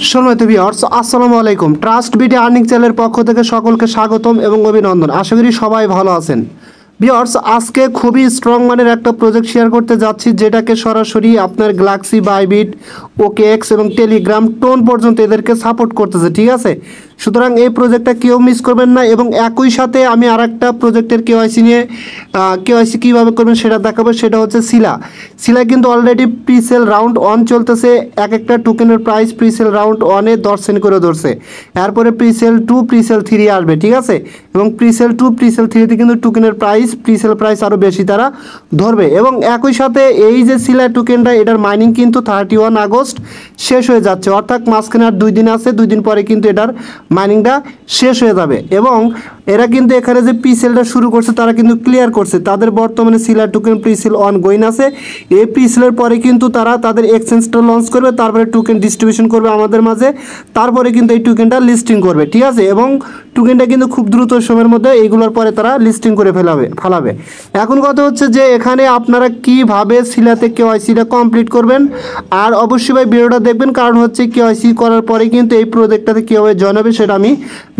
সম্মানিত ভিউয়ার্স, আসসালামু আলাইকুম। ট্রাস্ট বিডি আর্নিং চ্যানেলের পক্ষ থেকে সকলকে স্বাগতম এবং অভিনন্দন। আশা করি সবাই ভালো আছেন। ভিউয়ার্স, আজকে খুবই স্ট্রং মানের একটা প্রজেক্ট শেয়ার করতে যাচ্ছি, যেটাকে সরাসরি আপনার গ্যালাক্সি, বাইবিট, ওকেএক্স এবং টেলিগ্রাম, টোন পর্যন্ত এদেরকে সাপোর্ট করতেছে। ঠিক আছে, সুতরাং এই প্রজেক্টটা কেউ মিস করবেন না। এবং একই সাথে আমি আরেকটা প্রজেক্টের কেওয়াইসি নিয়ে কেওয়াইসি কীভাবে করবেন সেটা দেখাবো। সেটা হচ্ছে সিলা কিন্তু অলরেডি প্রিসেল রাউন্ড 1 চলতেছে। এক একটা টোকেনের প্রাইস প্রিসেল রাউন্ড 1-এ 10 সেন্ট করে ধরছে। এরপরে প্রিসেল 2, প্রিসেল 3 আসবে। ঠিক আছে, এবং প্রিসেল 2, প্রিসেল 3-তে কিন্তু টোকেনের প্রাইস প্রিসেল প্রাইস আরও বেশি তারা ধরবে। এবং একই সাথে এই যে সিলা টোকেনটা, এটার মাইনিং কিন্তু 31 আগস্ট শেষ হয়ে যাচ্ছে, অর্থাৎ মাঝখানে আর 2 দিন আছে। 2 দিন পরে কিন্তু এটার মাইনিংটা শেষ হয়ে যাবে। এবং এরা কিন্তু এখানে যে প্রিসেলটা শুরু করছে তারা কিন্তু ক্লিয়ার করছে। তাদের বর্তমানে সিলা টোকেন প্রিসেল অন গোয়িং আছে। এই প্রিসেলের পরে কিন্তু তারা তাদের এক্সচেঞ্জটা লঞ্চ করবে, তারপরে টোকেন ডিস্ট্রিবিউশন করবে আমাদের মাঝে, তারপরে কিন্তু এই টোকেনটা লিস্টিং করবে। ঠিক আছে, এবং টোকেনটা কিন্তু খুব দ্রুত সময়ের মধ্যে এইগুলোর পরে তারা লিস্টিং করে ফেলাবে। এখন কথা হচ্ছে যে এখানে আপনারা কিভাবে সিলাতে কেওয়াইসিটা কমপ্লিট করবেন। আর অবশ্যই ভাই ভিডিওটা দেখবেন, কারণ হচ্ছে কেওয়াইসি করার পরে কিন্তু এই প্রজেক্টটাতে কীভাবে জয়েন হবে সেটা আমি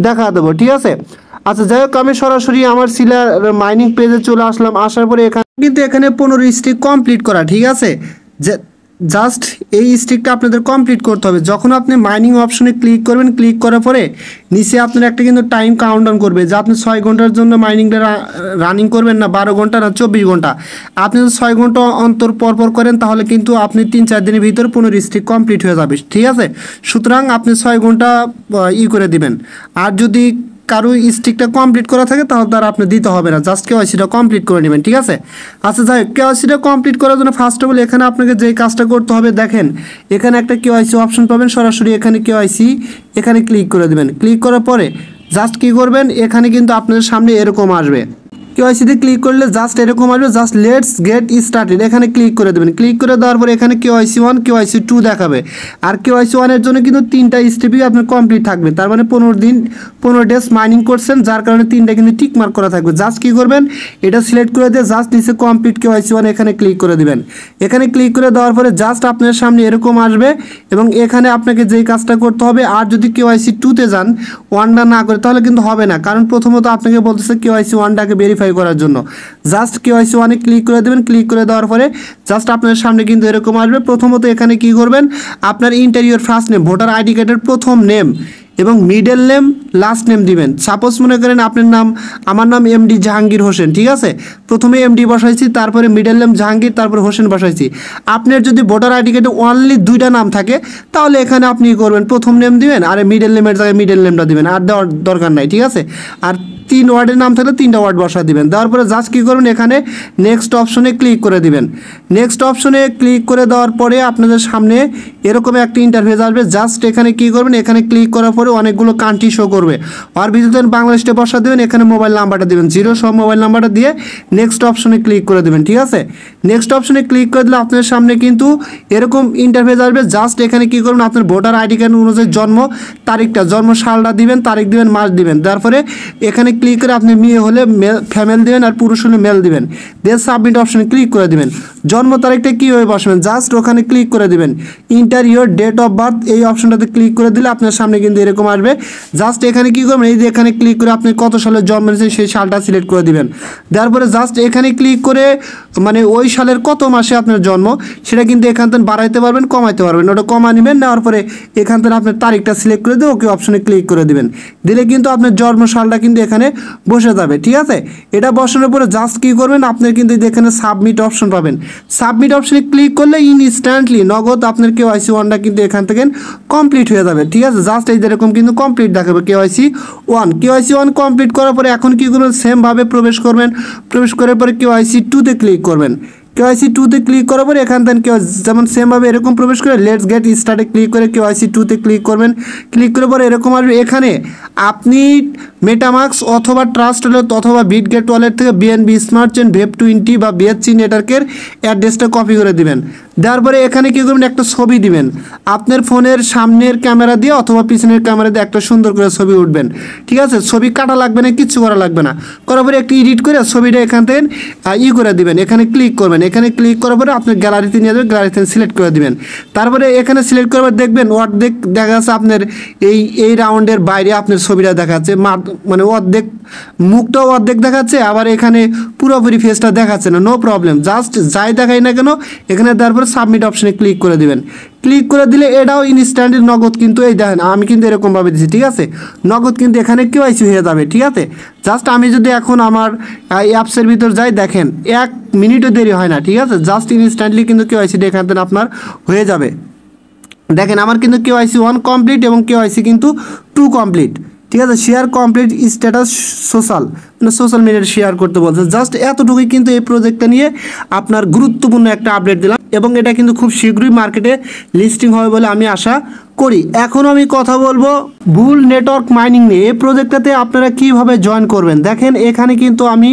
দেখা দেবো। ঠিক আছে, আচ্ছা যাই হোক, আমি সরাসরি আমার সিলার মাইনিং পেজে চলে আসলাম। আসার পরে এখানে 15 স্টিক কমপ্লিট করা। ঠিক আছে, যে জাস্ট এই স্টিকটা আপনাদের কমপ্লিট করতে হবে। যখন আপনি মাইনিং অপশনে ক্লিক করবেন, ক্লিক করার পরে নিচে আপনার একটা কিন্তু টাইম কাউন্টডাউন করবে যে আপনি 6 ঘন্টার জন্য মাইনিংটা রানিং করবেন, না 12 ঘন্টা, না 24 ঘন্টা। আপনি যদি 6 ঘন্টা অন্তর পরপর করেন তাহলে কিন্তু আপনি 3-4 দিনের ভিতর 15 স্টিক কমপ্লিট হয়ে যাবে। ঠিক আছে, সুতরাং আপনি 6 ঘন্টা করে দিবেন। আর যদি কারো স্টিকটা কমপ্লিট করা থাকে তাহলে তার আপনি দিতে হবে না, জাস্ট কেওয়াইসিটা কমপ্লিট করে নেবেন। ঠিক আছে, আচ্ছা যাই হোক, কেওয়াইসিটা কমপ্লিট করার জন্য ফার্স্ট অফ অল এখানে আপনাকে যে কাজটা করতে হবে, দেখেন এখানে একটা কেওয়াইসি অপশন পাবেন। সরাসরি এখানে কেওয়াইসি এখানে ক্লিক করে দেবেন। ক্লিক করার পরে জাস্ট কী করবেন, এখানে কিন্তু আপনাদের সামনে এরকম আসবে। কেওয়াইসিতে ক্লিক করলে জাস্ট এরকম আসবে, জাস্ট লেটস গেট স্টার্টেড এখানে ক্লিক করে দেবেন। ক্লিক করে দেওয়ার পরে এখানে কেওয়াইসি 1, কেওয়াইসি 2 দেখাবে। আর কেওয়াইসি 1-এর জন্য কিন্তু 3টা স্টেপই আপনার কমপ্লিট থাকবে। তার মানে 15 ডেজ মাইনিং করছেন, যার কারণে 3টা কিন্তু টিক মার্ক করা থাকবে। জাস্ট কী করবেন, এটা সিলেক্ট করে দিয়ে জাস্ট নিচে কমপ্লিট কেওয়াইসি 1 এখানে ক্লিক করে দেবেন। এখানে ক্লিক করে দেওয়ার পরে জাস্ট আপনার সামনে এরকম আসবে। এবং এখানে আপনাকে যেই কাজটা করতে হবে, আর যদি কেওয়াইসি 2-তে যান 1টা না করে তাহলে কিন্তু হবে না, কারণ প্রথমত আপনাকে বলতেছে কেওয়াইসি 1টাকে ভেরিফাই করার জন্য। জাস্ট কেওয়াইসি 1-এ ক্লিক করে দেবেন। ক্লিক করে দেওয়ার পরে জাস্ট আপনার সামনে কিন্তু এরকম আসবে। প্রথমত এখানে কি করবেন, আপনার interior first name, voter ID কার্ডের প্রথম নেম এবং মিডল নেম, লাস্ট নেম দিবেন। সাপোজ মনে করেন আপনার নাম, আমার নাম এমডি জাহাঙ্গীর হোসেন। ঠিক আছে, প্রথমে এমডি বসাইছি, তারপরে মিডল নেম জাহাঙ্গীর, তারপরে হোসেন বসাইছি। আপনার যদি ভোটার আইডি কার্ডে অনলি 2টা নাম থাকে তাহলে এখানে আপনি করবেন প্রথম নেম দিবেন, আর মিডল নেমের জায়গায় মিডল নেমটা দিবেন, আর দেওয়ার দরকার নাই। ঠিক আছে, আর 3 ওয়ার্ডের নাম থাকলে 3টা ওয়ার্ড বসা দিবেন। দেওয়ার পরে জাস্ট কী করবেন, এখানে নেক্সট অপশনে ক্লিক করে দিবেন। নেক্সট অপশনে ক্লিক করে দেওয়ার পরে আপনাদের সামনে এরকম একটা ইন্টারফেস আসবে। জাস্ট এখানে কী করবেন, এখানে ক্লিক করার পরে অনেকগুলো কান্ট্রি শো করবে। আর ভিতরে বাংলাদেশটা বসা দেবেন, এখানে মোবাইল নাম্বারটা দেবেন 0 সব মোবাইল নাম্বারটা দিয়ে নেক্সট অপশনে ক্লিক করে দেবেন। ঠিক আছে, নেক্সট অপশনে ক্লিক করে দিলে আপনার সামনে কিন্তু এরকম ইন্টারফেস আসবে। জাস্ট এখানে কী করবেন, আপনার ভোটার আইডি কার্ড অনুযায়ী জন্ম তারিখটা, জন্ম সালটা দিবেন, তারিখ দিবেন, মাস দিবেন। তারপরে এখানে ক্লিক করে আপনি মেয়ে হলে ফিমেল দিবেন, আর পুরুষ হলে মেল দিবেন। দিয়ে সাবমিট অপশনে ক্লিক করে দিবেন। জন্ম তারিখটা কীভাবে বসবেন, জাস্ট ওখানে ক্লিক করে দিবেন। Enter your date of birth এই অপশনটাতে ক্লিক করে দিলে আপনার সামনে কিন্তু এরকম আসবে। জাস্ট এখানে কী করবেন, এই যে এখানে ক্লিক করে আপনি কত সালে জন্ম নিয়েছেন সেই সালটা সিলেক্ট করে দিবেন। দেওয়ার পরে জাস্ট এখানে ক্লিক করে মানে ওই সালের কত মাসে আপনার জন্ম সেটা কিন্তু এখান থেকে বাড়াইতে পারবেন, কমাইতে পারবেন। ওটা কমা নেবেন, নেওয়ার পরে এখান থেকে আপনার তারিখটা সিলেক্ট করে দিয়ে ওকে অপশনে ক্লিক করে দিবেন। দিলে কিন্তু আপনার জন্ম সালটা কিন্তু এখানে বসে যাবে। ঠিক আছে, এটা বসানোর পরে জাস্ট কী করবেন, আপনার কিন্তু এখানে সাবমিট অপশন পাবেন। সাবমিট অপশনে ক্লিক করলে ইনস্ট্যান্টলি নগদ আপনার কেওয়াইসি 1টা কিন্তু এখান থেকে কমপ্লিট হয়ে যাবে। ঠিক আছে, জাস্ট এই যেরকম কিন্তু কমপ্লিট দেখাবে কেওয়াইসি 1। কেওয়াইসি 1 কমপ্লিট করার পরে এখন কী করবেন, সেমভাবে প্রবেশ করবেন। প্রবেশ করার পরে কেওয়াইসি 2-তে ক্লিক করবেন। কেওয়াইসি 2-তে ক্লিক করার পরে এখান থেকে যেমন সেমভাবে এরকম প্রবেশ করে লেটস গেট স্টার্টে ক্লিক করে কেওয়াইসি 2-তে ক্লিক করবেন। ক্লিক করার পরে এরকম আসবে। এখানে আপনি মেটামাক্স অথবা ট্রাস্ট ওয়ালেট অথবা বিটগেট ওয়ালেট থেকে বিএনবি স্মার্ট চেইন, ভেব 20 বা বিএসসি নেটওয়ার্কের অ্যাড্রেসটা কপি করে দিবেন। দেওয়ার পরে এখানে কী করবেন, একটা ছবি দিবেন আপনার ফোনের সামনের ক্যামেরা দিয়ে অথবা পিছনের ক্যামেরা দিয়ে একটা সুন্দর করে ছবি উঠবেন, ঠিক আছে। ছবি কাটা লাগবে না, কিচ্ছু করা লাগবে না। করার পরে একটু এডিট করে ছবিটা এখান থেকে করে দিবেন, এখানে ক্লিক করবেন। এখানে ক্লিক করার পরে আপনার গ্যালারিতে নিয়ে যাবেন, গ্যালারিতে সিলেক্ট করে দিবেন। তারপরে এখানে সিলেক্ট করার দেখবেন অর্ধেক দেখা যাচ্ছে আপনার এই রাউন্ডের বাইরে আপনার ছবিটা দেখাচ্ছে, মানে অর্ধেক মুখটাও অর্ধেক দেখাচ্ছে, আবার এখানে পুরোপুরি ফেসটা দেখাচ্ছে না। নো প্রবলেম, জাস্ট যাই দেখাই না কেন এখানে দেওয়ার পরে সাবমিট অপশনে ক্লিক করে দিবেন। ক্লিক করে দিলে এটাও ইনস্ট্যান্ট নগদ, কিন্তু এই দেখেন আমি কিন্তু এরকমভাবে দিচ্ছি, ঠিক আছে। নগদ কিন্তু এখানে কেওয়াইসি হয়ে যাবে, ঠিক আছে। জাস্ট আমি যদি এখন আমার অ্যাপসের ভিতর যাই, দেখেন 1 মিনিটও দেরি হয় না, ঠিক আছে। জাস্ট ইনস্ট্যান্টলি কিন্তু কেওয়াইসিটা এখান থেকে আপনার হয়ে যাবে। দেখেন আমার কিন্তু কেওয়াইসি 1 কমপ্লিট এবং কেওয়াইসি কিন্তু 2 কমপ্লিট, ঠিক আছে। শেয়ার কমপ্লিট স্ট্যাটাস সোশ্যাল, মানে সোশ্যাল মিডিয়ায় শেয়ার করতে বলছে। জাস্ট এতটুকুই কিন্তু এই প্রজেক্টটা নিয়ে আপনার গুরুত্বপূর্ণ একটা আপডেট দিলাম, এবং এটা কিন্তু খুব শীঘ্রই মার্কেটে লিস্টিং হবে বলে আমি আশা করি। এখন আমি কথা বলবো বুল নেটওয়ার্ক মাইনিং নিয়ে। এই প্রজেক্টটাতে আপনারা কিভাবে জয়েন করবেন, দেখেন এখানে কিন্তু আমি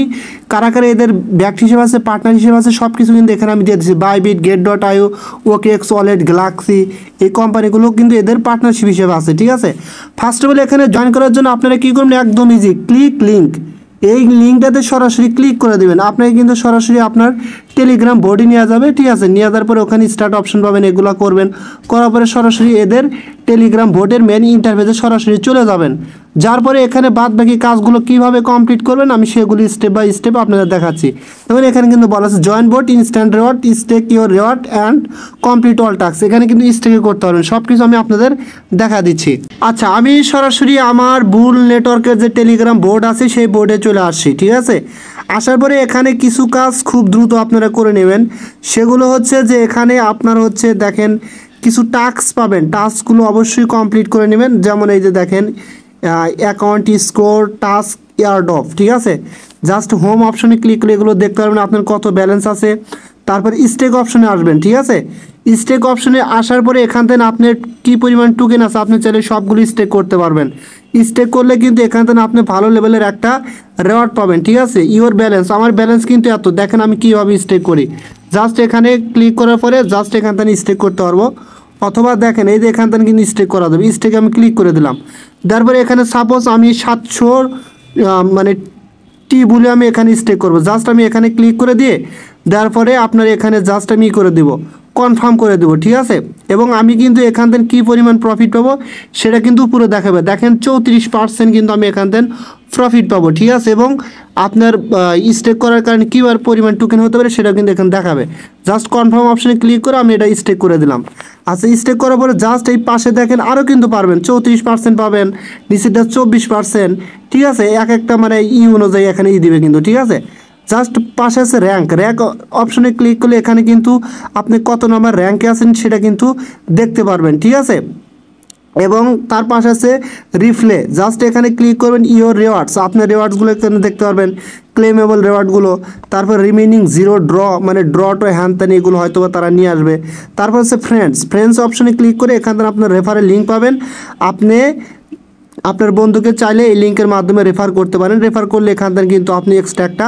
কারা কারা এদের ব্যাক্ট হিসেবে আছে, পার্টনার হিসেবে আছে, সব কিছু কিন্তু এখানে আমি দিয়ে দিচ্ছি। Bybit, Get.io, OKX wallet, Galaxy, এই কোম্পানিগুলো কিন্তু এদের পার্টনারশিপ হিসেবে আছে, ঠিক আছে। ফার্স্ট অফ অল এখানে জয়েন করার জন্য আপনারা কী করবেন, একদম ইজি, ক্লিক লিঙ্ক, এই লিঙ্কটাতে সরাসরি ক্লিক করে দেবেন। আপনাকে কিন্তু সরাসরি আপনার টেলিগ্রাম বোর্ডে নিয়ে যাবে, ঠিক আছে। নিয়ে যাওয়ার পরে ওখানে স্টার্ট অপশন পাবেন, এগুলো করবেন। করার পরে সরাসরি এদের টেলিগ্রাম বোর্ডের মেন ইন্টারফেসে সরাসরি চলে যাবেন। যার পরে এখানে বাদ বাকি কাজগুলো কীভাবে কমপ্লিট করবেন আমি সেগুলি স্টেপ বাই স্টেপ আপনাদের দেখাচ্ছি। তখন এখানে কিন্তু বলা আছে join board, instant reward, stake your reward and complete all task. এখানে কিন্তু স্টেকে করতে পারবেন, সব কিছু আমি আপনাদের দেখা দিচ্ছি। আচ্ছা, আমি সরাসরি আমার বুল নেটওয়ার্কের যে টেলিগ্রাম বোর্ড আছে সেই বোর্ডে চলে আসছি, ঠিক আছে। আসার পরে এখানে কিছু কাজ খুব দ্রুত আপনারা করে নেবেন। সেগুলো হচ্ছে যে এখানে আপনার হচ্ছে দেখেন কিছু টাস্ক পাবেন, টাস্কগুলো অবশ্যই কমপ্লিট করে নেবেন। যেমন এই যে দেখেন অ্যাকাউন্ট স্কোর, টাস্ক এয়ারড্রপ, ঠিক আছে। জাস্ট হোম অপশনে ক্লিক করে এগুলো দেখতে পারবেন আপনার কত ব্যালেন্স আছে। তারপর স্টেক অপশনে আসবেন, ঠিক আছে। স্টেক অপশনে আসার পরে এখান থেকে আপনার কী পরিমাণ টোকেন আছে আপনি চাইলে সবগুলো স্টেক করতে পারবেন। স্টেক করলে কিন্তু এখান থেকে আপনি ভালো লেভেলের একটা রেওয়ার্ড পাবেন, ঠিক আছে। ইওর ব্যালেন্স, আমার ব্যালেন্স কিন্তু এত, দেখেন আমি কীভাবে স্টেক করি। জাস্ট এখানে ক্লিক করার পরে জাস্ট এখান থেকে স্টেক করতে পারবো, অথবা দেখেন এই যে এখান থেকে কিন্তু স্টেক করা যাবে। স্টেকে আমি ক্লিক করে দিলাম। তারপরে এখানে সাপোজ আমি 700 মানে টি বলে আমি এখানে স্টেক করব। জাস্ট আমি এখানে ক্লিক করে দিয়ে দেওয়ার পরে আপনার এখানে জাস্ট আমি করে দেবো, কনফার্ম করে দেবো, ঠিক আছে। এবং আমি কিন্তু এখান থেকে কী পরিমাণ প্রফিট পাবো সেটা কিন্তু পুরো দেখাবে। দেখেন 34% কিন্তু আমি এখান থেকে প্রফিট পাবো, ঠিক আছে। এবং আপনার স্টেক করার কারণে কী পরিমাণ টোকেন হতে পারে সেটা কিন্তু এখানে দেখাবে। জাস্ট কনফার্ম অপশানে ক্লিক করে আমি এটা স্টেক করে দিলাম। আচ্ছা, স্টেক করার পরে জাস্ট এই পাশে দেখেন আরও কিন্তু পারবেন, 34% পাবেন, নিচেটা 24%, ঠিক আছে। এক একটা মানে অনুযায়ী এখানে দিবে কিন্তু, ঠিক আছে। জাস্ট পাশে আছে র্যাঙ্ক অপশনে ক্লিক করলে এখানে কিন্তু আপনি কত নম্বর র্যাঙ্কে আছেন সেটা কিন্তু দেখতে পারবেন, ঠিক আছে। এবং তার পাশে আছে রিফ্লে, জাস্ট এখানে ক্লিক করবেন ইওর রেওয়ার্ডস, আপনার রেওয়ার্ডসগুলো এখানে দেখতে পারবেন, ক্লেমেবল রেওয়ার্ডগুলো। তারপর রিমেনিং জিরো মানে ড্র টু হ্যান ত্যান এগুলো হয়তো তারা নিয়ে আসবে। তারপর হচ্ছে ফ্রেন্ডস অপশনে ক্লিক করে এখান থেকে আপনার রেফারের লিঙ্ক পাবেন। আপনি আপনার বন্ধুকে চাইলে এই লিঙ্কের মাধ্যমে রেফার করতে পারেন। রেফার করলে এখান থেকে কিন্তু আপনি এক্সট্রা একটা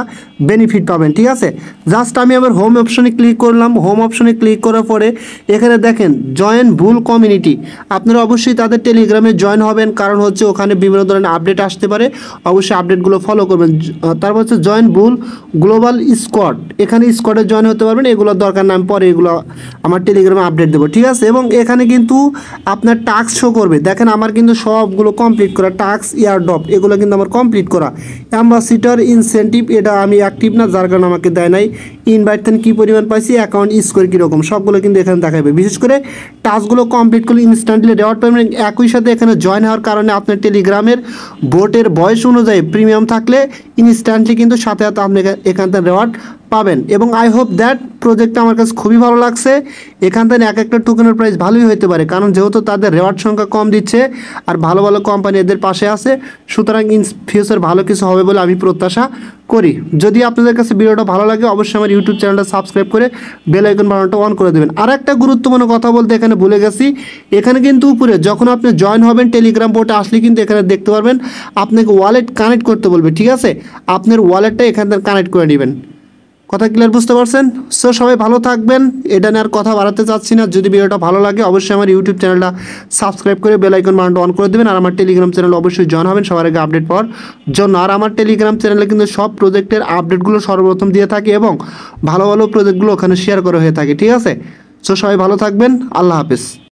বেনিফিট পাবেন, ঠিক আছে। জাস্ট আমি আবার হোম অপশনে ক্লিক করলাম। হোম অপশনে ক্লিক করার পরে এখানে দেখেন জয়েন বুল কমিউনিটি, আপনারা অবশ্যই তাদের টেলিগ্রামে জয়েন হবেন, কারণ হচ্ছে ওখানে বিভিন্ন ধরনের আপডেট আসতে পারে, অবশ্যই আপডেটগুলো ফলো করবেন। তারপর হচ্ছে জয়েন বুল গ্লোবাল স্কোয়াড, এখানে স্কোয়াডে জয়েন হতে পারবেন। এগুলোর দরকার না, আমি পরে এগুলো আমার টেলিগ্রামে আপডেট দেবো, ঠিক আছে। এবং এখানে কিন্তু আপনার টাস্ক শো করবে, দেখেন আমার কিন্তু সবগুলো কমপ্লিট করা, টাস্ক এয়ারড্রপ এগুলো কিন্তু আমার কমপ্লিট করা। অ্যাম্বাসিডর ইনসেন্টিভ এটা আমি অ্যাক্টিভ না, যার কারণে আমাকে দেয় নাই। ইনভাইট থেকে কী পরিমাণ পাইছি, অ্যাকাউন্ট স্কোর কীরকম, সবগুলো কিন্তু এখানে দেখাবে। বিশেষ করে টাস্কগুলো কমপ্লিট করলে ইনস্ট্যান্টলি রেওয়ার্ড পাবেন। একই সাথে এখানে জয়েন হওয়ার কারণে আপনার টেলিগ্রামের বোটের বয়স অনুযায়ী প্রিমিয়াম থাকলে ইনস্ট্যান্টলি কিন্তু সাথে সাথে আপনি এখান থেকে রেওয়ার্ড পাবেন। এবং আই হোপ দ্যাট প্রজেক্টটা আমার কাছে খুবই ভালো লাগছে। এখান থেকে এক একটা টোকেনের প্রাইস ভালোই হতে পারে, কারণ যেহেতু তাদের রেওয়ার্ড সংখ্যা কম দিচ্ছে আর ভালো ভালো কোম্পানি এদের পাশে আছে, সুতরাং ইন ফিউচার ভালো কিছু হবে বলে আমি প্রত্যাশা করি। যদি আপনাদের কাছে ভিডিওটা ভালো লাগে অবশ্যই আমার ইউটিউব চ্যানেলটা সাবস্ক্রাইব করে বেল আইকন বাটনটা অন করে দেবেন। আর একটা গুরুত্বপূর্ণ কথা বলতে এখানে ভুলে গেছি, এখানে কিন্তু উপরে যখন আপনি জয়েন হবেন টেলিগ্রাম বোর্ডে আসলে কিন্তু এখানে দেখতে পারবেন আপনাকে ওয়ালেট কানেক্ট করতে বলবে, ঠিক আছে। আপনার ওয়ালেটটা এখান থেকে কানেক্ট করে নেবেন। কথা ক্লিয়ার বুঝতে পারছেন? সো সবাই ভালো থাকবেন, এটা নিয়ে আর কথা বাড়াতে চাচ্ছি না। যদি ভিডিওটা ভালো লাগে অবশ্যই আমার ইউটিউব চ্যানেলটা সাবস্ক্রাইব করে বেল আইকন বাটনটা অন করে দেবেন, আর আমার টেলিগ্রাম চ্যানেল অবশ্যই জয়েন হবেন সবার আগে আপডেট পাওয়ার জন্য। আর আমার টেলিগ্রাম চ্যানেলে কিন্তু সব প্রজেক্টের আপডেটগুলো সর্বপ্রথম দিয়ে থাকে এবং ভালো ভালো প্রজেক্টগুলো ওখানে শেয়ার করা হয়ে থাকে, ঠিক আছে? সো সবাই ভালো থাকবেন, আল্লাহ হাফেজ।